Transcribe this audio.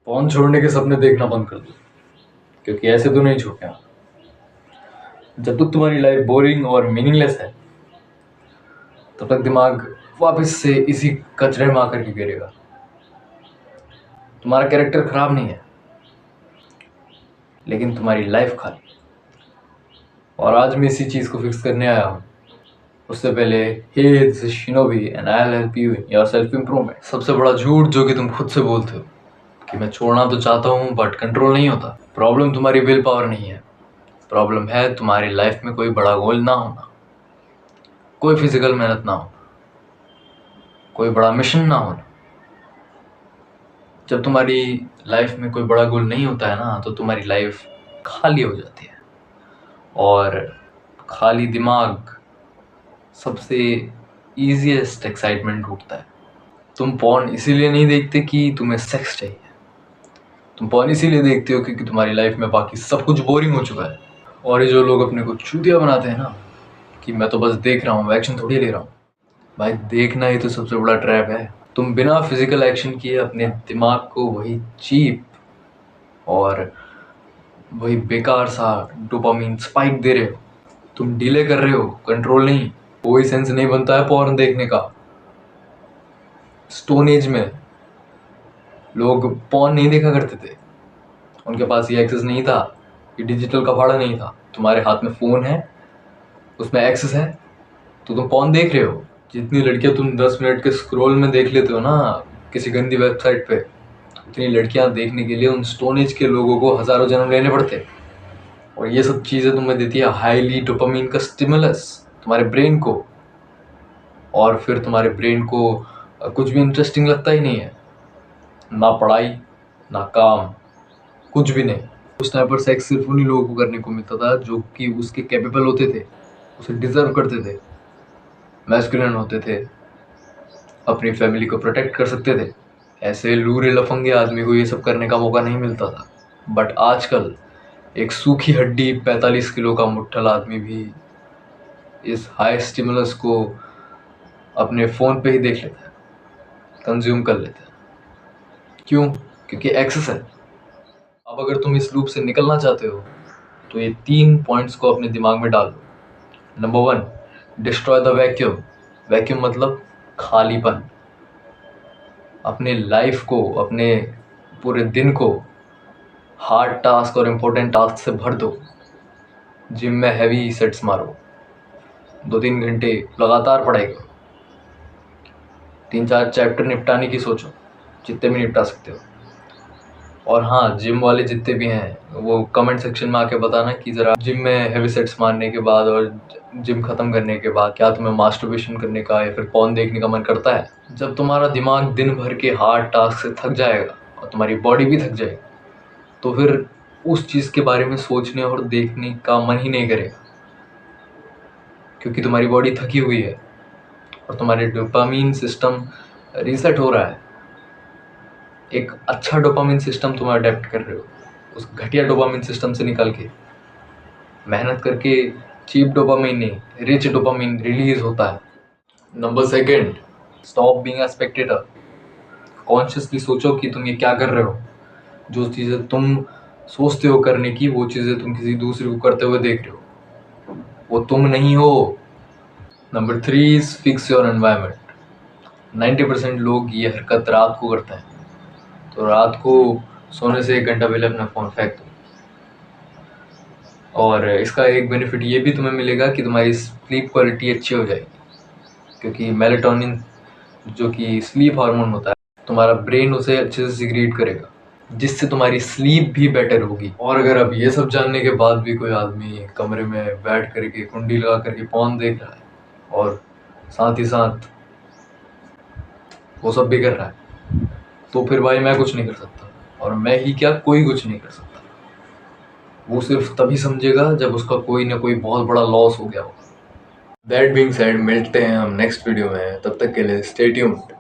Phone छोड़ने के सपने देखना बंद कर दो, क्योंकि ऐसे तो नहीं छूटने वाला। जब तक तुम्हारी लाइफ बोरिंग और मीनिंगलेस है तब तक दिमाग वापस से इसी कचरे में आकर के गिरेगा। तुम्हारा कैरेक्टर खराब नहीं है, लेकिन तुम्हारी लाइफ खाली। और आज मैं इसी चीज को फिक्स करने आया हूँ। उससे पहले, hey this is Shinobi and I will help you in your self improvement. सबसे बड़ा झूठ जो कि तुम खुद से बोलते हो कि मैं छोड़ना तो चाहता हूँ बट कंट्रोल नहीं होता। प्रॉब्लम तुम्हारी विल पावर नहीं है, प्रॉब्लम है तुम्हारी लाइफ में कोई बड़ा गोल ना होना, कोई फिजिकल मेहनत ना हो, कोई बड़ा मिशन ना होना। जब तुम्हारी लाइफ में कोई बड़ा गोल नहीं होता है ना, तो तुम्हारी लाइफ खाली हो जाती है। और खाली दिमाग सबसे ईजीएस्ट एक्साइटमेंट ढूंढता है। तुम पॉर्न इसीलिए नहीं देखते कि तुम्हें सेक्स चाहिए, तुम पॉर्न इसीलिए देखते हो क्योंकि तुम्हारी लाइफ में बाकी सब कुछ बोरिंग हो चुका है। और ये जो लोग अपने को चूतिया बनाते हैं ना कि मैं तो बस देख रहा हूँ, एक्शन थोड़ी ले रहा हूँ। भाई देखना ही तो सबसे बड़ा ट्रैप है। तुम बिना फिजिकल एक्शन किए अपने दिमाग को वही चीप और वही बेकार सा डोपामीन स्पाइक दे रहे हो। तुम डिले कर रहे हो, कंट्रोल नहीं। कोई सेंस नहीं बनता है पॉर्न देखने का। स्टोन एज में लोग पॉर्न नहीं देखा करते थे, उनके पास ये एक्सेस नहीं था, ये डिजिटल कबाड़ा नहीं था। तुम्हारे हाथ में फोन है, उसमें एक्सेस है, तो तुम पॉर्न देख रहे हो। जितनी लड़कियां तुम 10 मिनट के स्क्रॉल में देख लेते हो ना किसी गंदी वेबसाइट पे, उतनी लड़कियां देखने के लिए उन स्टोन एज के लोगों को हजारों जन्म लेने पड़ते। और ये सब चीजें तुम्हें देती है हाईली डोपामीन का स्टिमुलस तुम्हारे ब्रेन को। और फिर तुम्हारे ब्रेन को कुछ भी इंटरेस्टिंग लगता ही नहीं है, ना पढ़ाई ना काम, कुछ भी नहीं। उस टाइम पर सेक्स सिर्फ उन्हीं लोगों को करने को मिलता था जो कि उसके कैपेबल होते थे, उसे डिजर्व करते थे, मैस्कुलिन होते थे, अपनी फैमिली को प्रोटेक्ट कर सकते थे। ऐसे लूरे लफंगे आदमी को ये सब करने का मौका नहीं मिलता था। बट आजकल एक सूखी हड्डी 45 किलो का मुट्ठल आदमी भी इस हाई स्टिमुलस को अपने फ़ोन पे ही देख लेता है, कंज्यूम कर लेता है। क्यों? क्योंकि एक्सेस है। अब अगर तुम इस लूप से निकलना चाहते हो तो ये 3 पॉइंट्स को अपने दिमाग में डाल लो। Number 1, destroy the vacuum. Vacuum मतलब खालीपन। अपने लाइफ को, अपने पूरे दिन को हार्ड टास्क और इम्पोर्टेंट टास्क से भर दो। जिम में हैवी सेट्स मारो, 2-3 घंटे लगातार पढ़ाई करो, 3-4 चैप्टर निपटाने की सोचो, जितने भी निपटा सकते हो। और हाँ, जिम वाले जितने भी हैं वो कमेंट सेक्शन में आके बताना कि ज़रा जिम में हैवी सेट्स मारने के बाद और जिम ख़त्म करने के बाद क्या तुम्हें मास्टरबेशन करने का या फिर पॉर्न देखने का मन करता है। जब तुम्हारा दिमाग दिन भर के हार्ड टास्क से थक जाएगा और तुम्हारी बॉडी भी थक जाएगी, तो फिर उस चीज़ के बारे में सोचने और देखने का मन ही नहीं करेगा, क्योंकि तुम्हारी बॉडी थकी हुई है और तुम्हारे डोपामीन सिस्टम रीसेट हो रहा है। एक अच्छा डोपामिन सिस्टम तुम अडेप्ट कर रहे हो, उस घटिया डोपामिन सिस्टम से निकल के मेहनत करके चीप डोपामिन नहीं, रिच डोपामिन रिलीज होता है। Number 2, stop being a Spectator. Consciously सोचो कि तुम ये क्या कर रहे हो। जो चीज़ें तुम सोचते हो करने की, वो चीज़ें तुम किसी दूसरे को करते हुए देख रहे हो, वो तुम नहीं हो। Number 3 is fix your environment. 90% लोग ये हरकत रात को करते हैं, तो रात को सोने से 1 घंटा पहले अपना फ़ोन फेंक दो। और इसका एक बेनिफिट ये भी तुम्हें मिलेगा कि तुम्हारी स्लीप क्वालिटी अच्छी हो जाएगी, क्योंकि मेलाटोनिन जो कि स्लीप हार्मोन होता है, तुम्हारा ब्रेन उसे अच्छे से सिक्रीट करेगा, जिससे तुम्हारी स्लीप भी बेटर होगी। और अगर अब ये सब जानने के बाद भी कोई आदमी कमरे में बैठ करके कुंडी लगा करके पॉर्न देख रहा है और साथ ही साथ वो सब भी कर रहा है, तो फिर भाई मैं कुछ नहीं कर सकता। और मैं ही क्या, कोई कुछ नहीं कर सकता। वो सिर्फ तभी समझेगा जब उसका कोई ना कोई बहुत बड़ा लॉस हो गया होगा। दैट बीइंग सेड, मिलते हैं हम नेक्स्ट वीडियो में। तब तक के लिए स्टे ट्यून्ड।